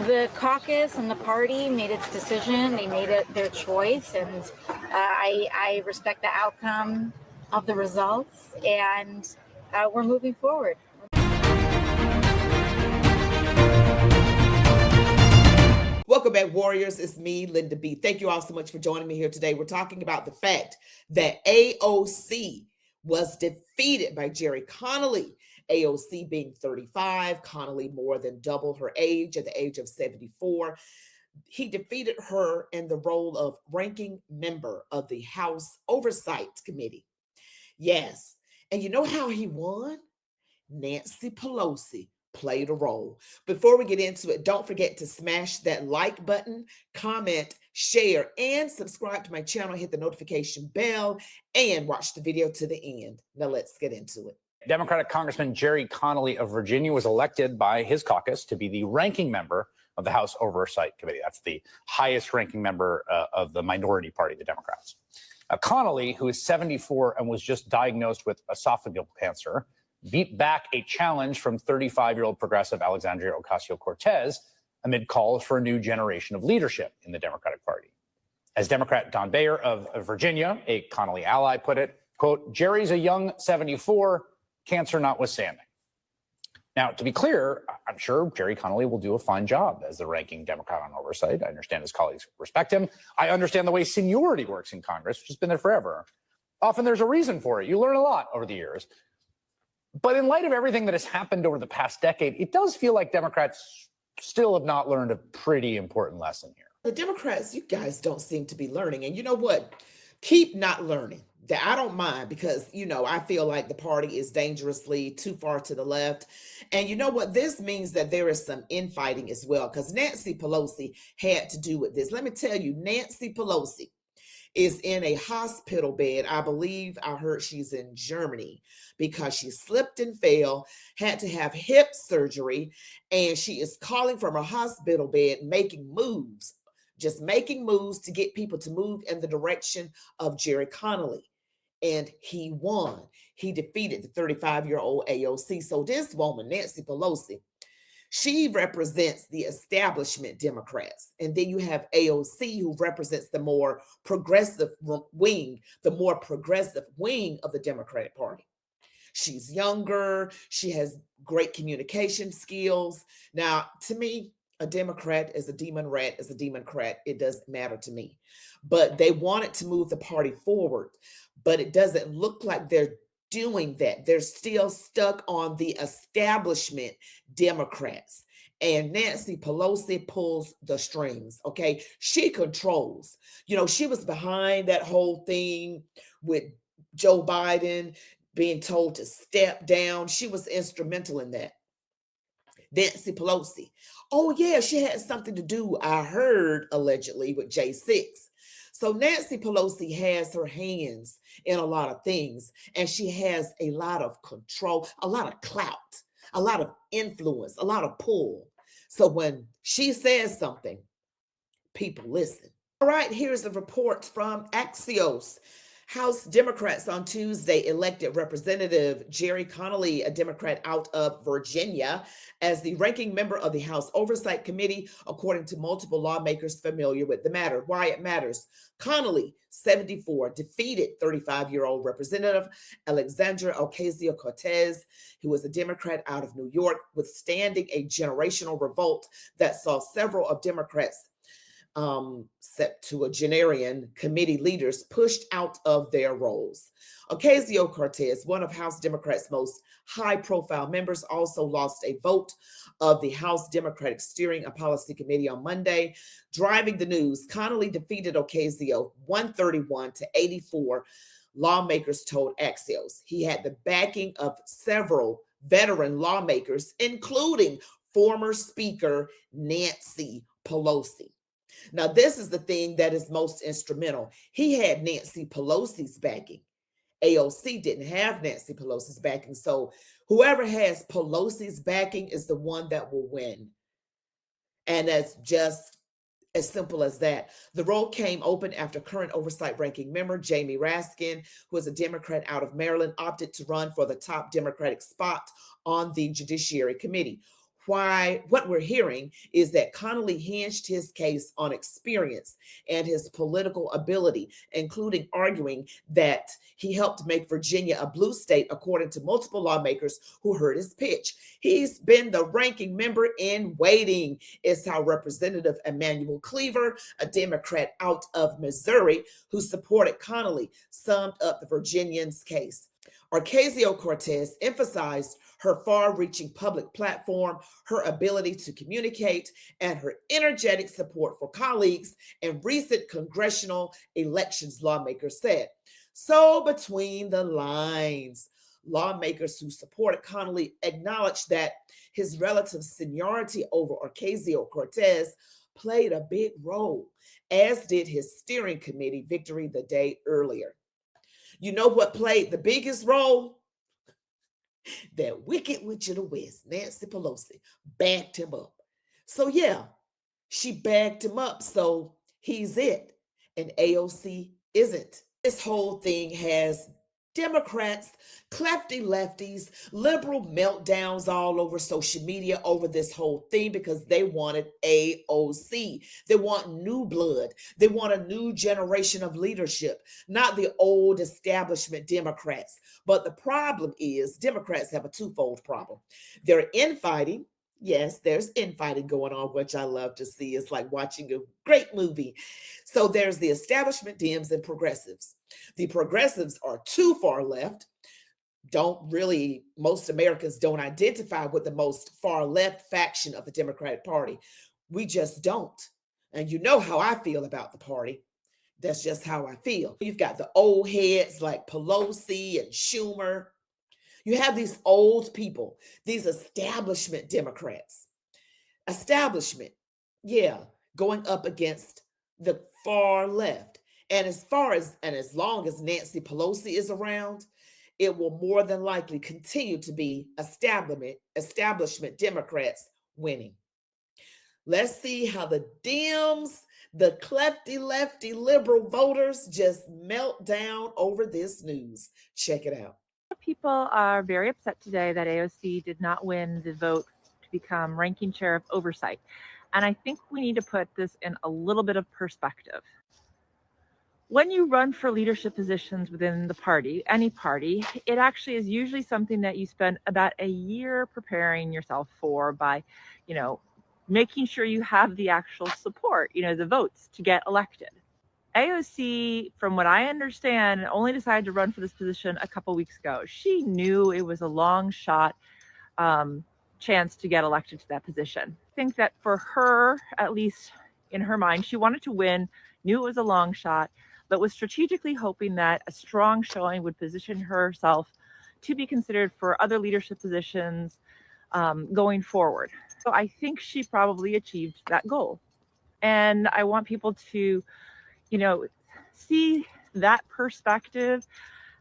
The caucus and the party made its decision. They made it their choice, and I respect the outcome of the results, and we're moving forward. Welcome back, Warriors. It's me, Linda B. Thank you all so much for joining me here today. We're talking about the fact that AOC was defeated by Jerry Connolly. AOC being 35, Connolly more than double her age at the age of 74. He defeated her in the role of ranking member of the House Oversight Committee. Yes. And you know how he won? Nancy Pelosi played a role. Before we get into it, don't forget to smash that like button, comment, share, and subscribe to my channel. Hit the notification bell and watch the video to the end. Now let's get into it. Democratic Congressman Jerry Connolly of Virginia was elected by his caucus to be the ranking member of the House Oversight Committee. That's the highest ranking member of the minority party, the Democrats. Connolly, who is 74 and was just diagnosed with esophageal cancer, beat back a challenge from 35-year-old progressive Alexandria Ocasio-Cortez amid calls for a new generation of leadership in the Democratic Party. As Democrat Don Bayer of Virginia, a Connolly ally, put it, quote, "Jerry's a young 74, cancer notwithstanding." Now, to be clear, I'm sure Jerry Connolly will do a fine job as the ranking Democrat on oversight. I understand his colleagues respect him. I understand the way seniority works in Congress, which has been there forever. Often there's a reason for it. You learn a lot over the years. But in light of everything that has happened over the past decade, it does feel like Democrats still have not learned a pretty important lesson here. The Democrats, you guys don't seem to be learning. And you know what? Keep not learning. That I don't mind because, I feel like the party is dangerously too far to the left. And you know what? This means that there is some infighting as well because Nancy Pelosi had to do with this. Let me tell you, Nancy Pelosi is in a hospital bed. I believe I heard she's in Germany because she slipped and fell, had to have hip surgery, and she is calling from her hospital bed, making moves, just making moves to get people to move in the direction of Jerry Connolly. And he won. He defeated the 35-year-old AOC. So this woman, Nancy Pelosi, she represents the establishment Democrats. And then you have AOC, who represents the more progressive wing, of the Democratic Party. She's younger. She has great communication skills. Now, to me, a Democrat is a demon rat, is a Democrat. It doesn't matter to me. But they wanted to move the party forward. But it doesn't look like they're doing that. They're still stuck on the establishment Democrats. And Nancy Pelosi pulls the strings, okay? She controls. She was behind that whole thing with Joe Biden being told to step down. She was instrumental in that. Nancy Pelosi. Oh, yeah, she had something to do, I heard, allegedly, with J6. So Nancy Pelosi has her hands in a lot of things, and she has a lot of control, a lot of clout, a lot of influence, a lot of pull. So when she says something, people listen. All right, here's a report from Axios. House Democrats on Tuesday elected Representative Jerry Connolly, a Democrat out of Virginia, as the ranking member of the House Oversight Committee, according to multiple lawmakers familiar with the matter. Why it matters. Connolly, 74, defeated 35-year-old Representative Alexandria Ocasio-Cortez, who was a Democrat out of New York, withstanding a generational revolt that saw several of Democrats septuagenarian committee leaders pushed out of their roles. Ocasio-Cortez, one of House Democrats' most high-profile members, also lost a vote of the House Democratic Steering and Policy Committee on Monday. Driving the news, Connolly defeated Ocasio 131 to 84, lawmakers told Axios. He had the backing of several veteran lawmakers, including former Speaker Nancy Pelosi. Now, this is the thing that is most instrumental. He had Nancy Pelosi's backing. AOC didn't have Nancy Pelosi's backing. So whoever has Pelosi's backing is the one that will win. And that's just as simple as that. The role came open after current oversight ranking member Jamie Raskin, who is a Democrat out of Maryland, opted to run for the top Democratic spot on the Judiciary Committee. what we're hearing is that Connolly hinged his case on experience and his political ability, including arguing that he helped make Virginia a blue state, according to multiple lawmakers who heard his pitch. He's been the ranking member in waiting, is how Representative Emanuel Cleaver, a Democrat out of Missouri who supported Connolly, summed up the Virginian's case. Ocasio-Cortez emphasized her far-reaching public platform, her ability to communicate, and her energetic support for colleagues in recent congressional elections, lawmakers said. So between the lines, lawmakers who supported Connolly acknowledged that his relative seniority over Ocasio-Cortez played a big role, as did his steering committee victory the day earlier. You know what played the biggest role? That wicked witch of the West, Nancy Pelosi, backed him up. So yeah, she backed him up, so he's it, and AOC isn't. This whole thing has Democrats, clefty lefties, liberal meltdowns all over social media over this whole thing because they wanted AOC. They want new blood. They want a new generation of leadership, not the old establishment Democrats. But the problem is Democrats have a twofold problem. They're infighting. Yes, there's infighting going on, which I love to see. It's like watching a great movie. So there's the establishment Dems and progressives. The progressives are too far left. Most Americans don't identify with the most far left faction of the Democratic Party. We just don't. And you know how I feel about the party. That's just how I feel. You've got the old heads like Pelosi and Schumer. You have these old people, these establishment Democrats. Establishment, yeah, going up against the far left. And as long as Nancy Pelosi is around, it will more than likely continue to be establishment Democrats winning. Let's see how the Dems, the clefty lefty liberal voters just melt down over this news. Check it out. People are very upset today that AOC did not win the vote to become ranking chair of oversight. And I think we need to put this in a little bit of perspective. When you run for leadership positions within the party, any party, it actually is usually something that you spend about a year preparing yourself for by, making sure you have the actual support, the votes to get elected. AOC, from what I understand, only decided to run for this position a couple weeks ago. She knew it was a long shot chance to get elected to that position. I think that for her, at least in her mind, she wanted to win, knew it was a long shot, but was strategically hoping that a strong showing would position herself to be considered for other leadership positions going forward. So I think she probably achieved that goal. And I want people to see that perspective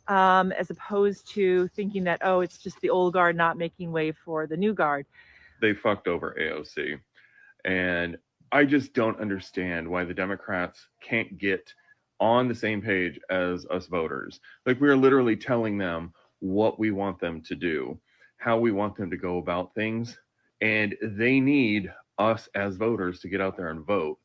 as opposed to thinking that, it's just the old guard not making way for the new guard. They fucked over AOC. And I just don't understand why the Democrats can't get on the same page as us voters. Like, we're literally telling them what we want them to do, how we want them to go about things. And they need us as voters to get out there and vote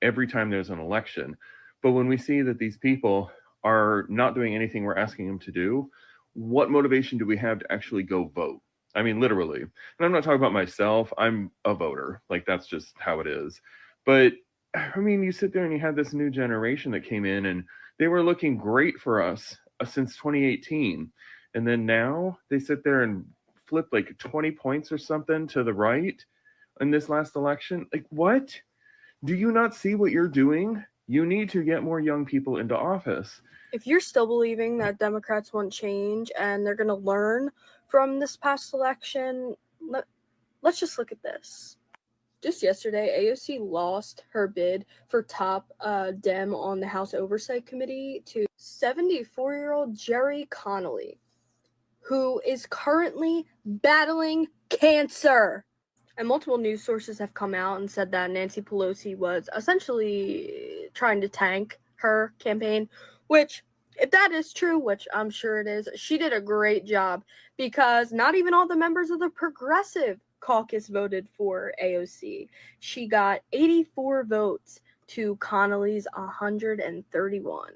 every time there's an election. But when we see that these people are not doing anything we're asking them to do, what motivation do we have to actually go vote? I mean, literally. And I'm not talking about myself. I'm a voter. Like, that's just how it is. But I mean, you sit there and you have this new generation that came in and they were looking great for us since 2018. And then now they sit there and flip like 20 points or something to the right in this last election. Like, what? Do you not see what you're doing? You need to get more young people into office. If you're still believing that Democrats want change and they're going to learn from this past election, let's just look at this. Just yesterday, AOC lost her bid for top Dem on the House Oversight Committee to 74-year-old Jerry Connolly, who is currently battling cancer. And multiple news sources have come out and said that Nancy Pelosi was essentially trying to tank her campaign, which, if that is true, which I'm sure it is, she did a great job because not even all the members of the progressive caucus voted for AOC. She got 84 votes to Connolly's 131.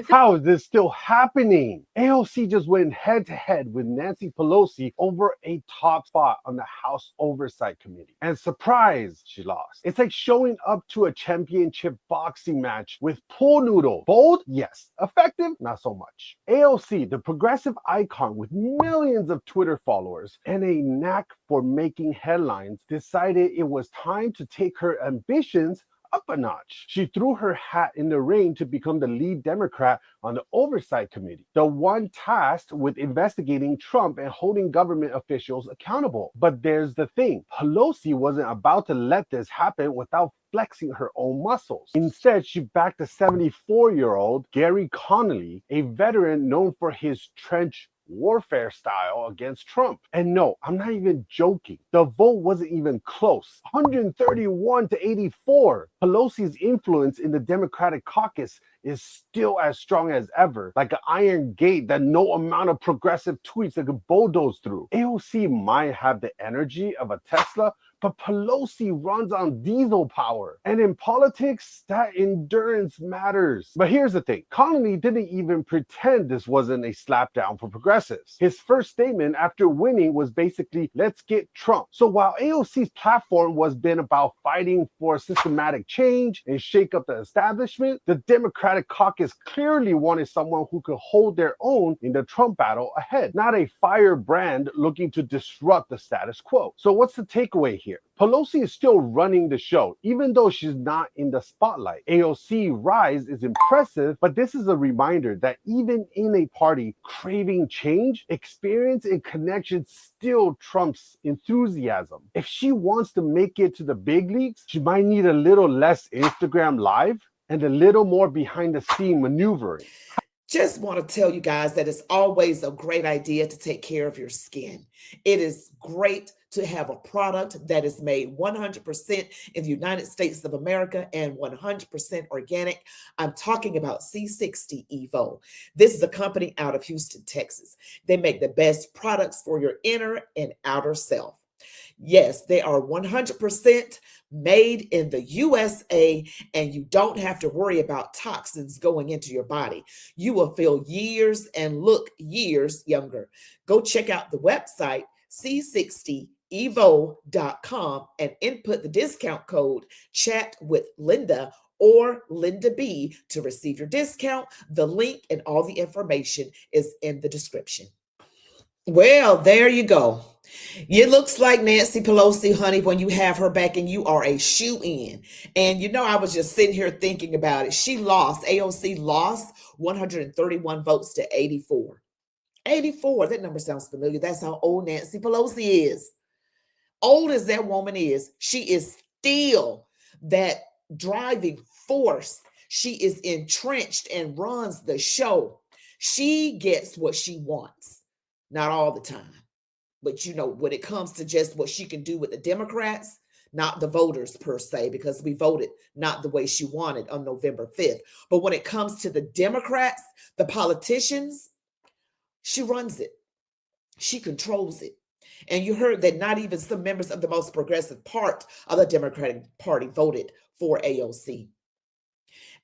How is this still happening? AOC just went head to head with Nancy Pelosi over a top spot on the House Oversight Committee. And surprise, she lost. It's like showing up to a championship boxing match with pool noodle. Bold? Yes. Effective? Not so much. AOC, the progressive icon with millions of Twitter followers and a knack for making headlines, decided it was time to take her ambitions up a notch. She threw her hat in the ring to become the lead Democrat on the Oversight Committee, the one tasked with investigating Trump and holding government officials accountable. But there's the thing, Pelosi wasn't about to let this happen without flexing her own muscles. Instead, she backed a 74-year-old Gary Connolly, a veteran known for his trench warfare style against Trump. And no, I'm not even joking. The vote wasn't even close. 131 to 84. Pelosi's influence in the Democratic caucus is still as strong as ever, like an iron gate that no amount of progressive tweets that could bulldoze through. AOC might have the energy of a Tesla, but Pelosi runs on diesel power. And in politics, that endurance matters. But here's the thing. Connolly didn't even pretend this wasn't a slapdown for progressives. His first statement after winning was basically, let's get Trump. So while AOC's platform was been about fighting for systematic change and shake up the establishment, the Democratic caucus clearly wanted someone who could hold their own in the Trump battle ahead, not a firebrand looking to disrupt the status quo. So what's the takeaway here? Pelosi is still running the show, even though she's not in the spotlight. AOC's rise is impressive, but this is a reminder that even in a party craving change, experience and connection still trumps enthusiasm. If she wants to make it to the big leagues, she might need a little less Instagram live and a little more behind the scene maneuvering. Just want to tell you guys that it's always a great idea to take care of your skin. It is great to have a product that is made 100% in the United States of America and 100% organic. I'm talking about C60 Evo. This is a company out of Houston, Texas. They make the best products for your inner and outer self. Yes, they are 100% made in the USA, and you don't have to worry about toxins going into your body. You will feel years and look years younger. Go check out the website c60evo.com and input the discount code ChatWithLinda or Linda B to receive your discount. The link and all the information is in the description. Well, there you go. It looks like Nancy Pelosi, honey, when you have her back and you are a shoe-in. And you know, I was just sitting here thinking about it. She lost, AOC lost 131 votes to 84. 84, that number sounds familiar. That's how old Nancy Pelosi is. Old as that woman is, she is still that driving force. She is entrenched and runs the show. She gets what she wants. Not all the time. But you know, when it comes to just what she can do with the Democrats, not the voters per se, because we voted not the way she wanted on November 5th. But when it comes to the Democrats, the politicians, she runs it. She controls it. And you heard that not even some members of the most progressive part of the Democratic Party voted for AOC.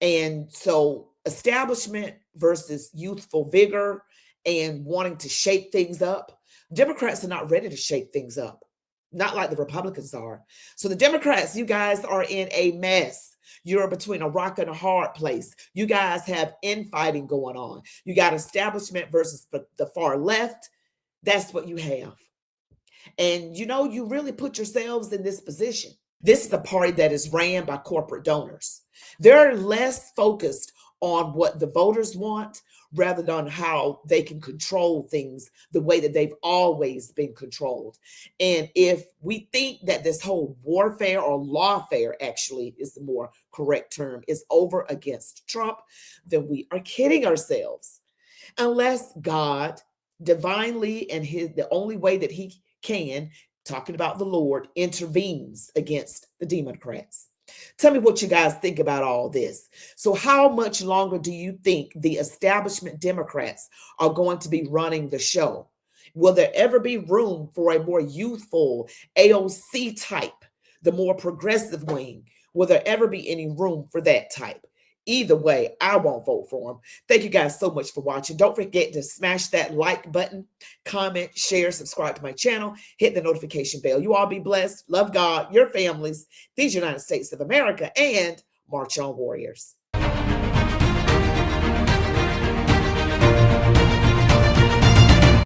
And so establishment versus youthful vigor and wanting to shake things up. Democrats are not ready to shake things up, not like the Republicans are. So the Democrats, you guys are in a mess. You're between a rock and a hard place. You guys have infighting going on. You got establishment versus the far left. That's what you have. And you know, you really put yourselves in this position. This is a party that is ran by corporate donors. They're less focused on what the voters want rather than how they can control things the way that they've always been controlled. And if we think that this whole warfare or lawfare actually is the more correct term is over against Trump, then we are kidding ourselves. Unless God divinely and the only way that he can, talking about the Lord, intervenes against the Democrats. Tell me what you guys think about all this. So how much longer do you think the establishment Democrats are going to be running the show? Will there ever be room for a more youthful AOC type, the more progressive wing? Will there ever be any room for that type? Either way, I won't vote for him. Thank you guys so much for watching. Don't forget to smash that like button, comment, share, subscribe to my channel, hit the notification bell. You all be blessed. Love God, your families, these United States of America, and march on, warriors.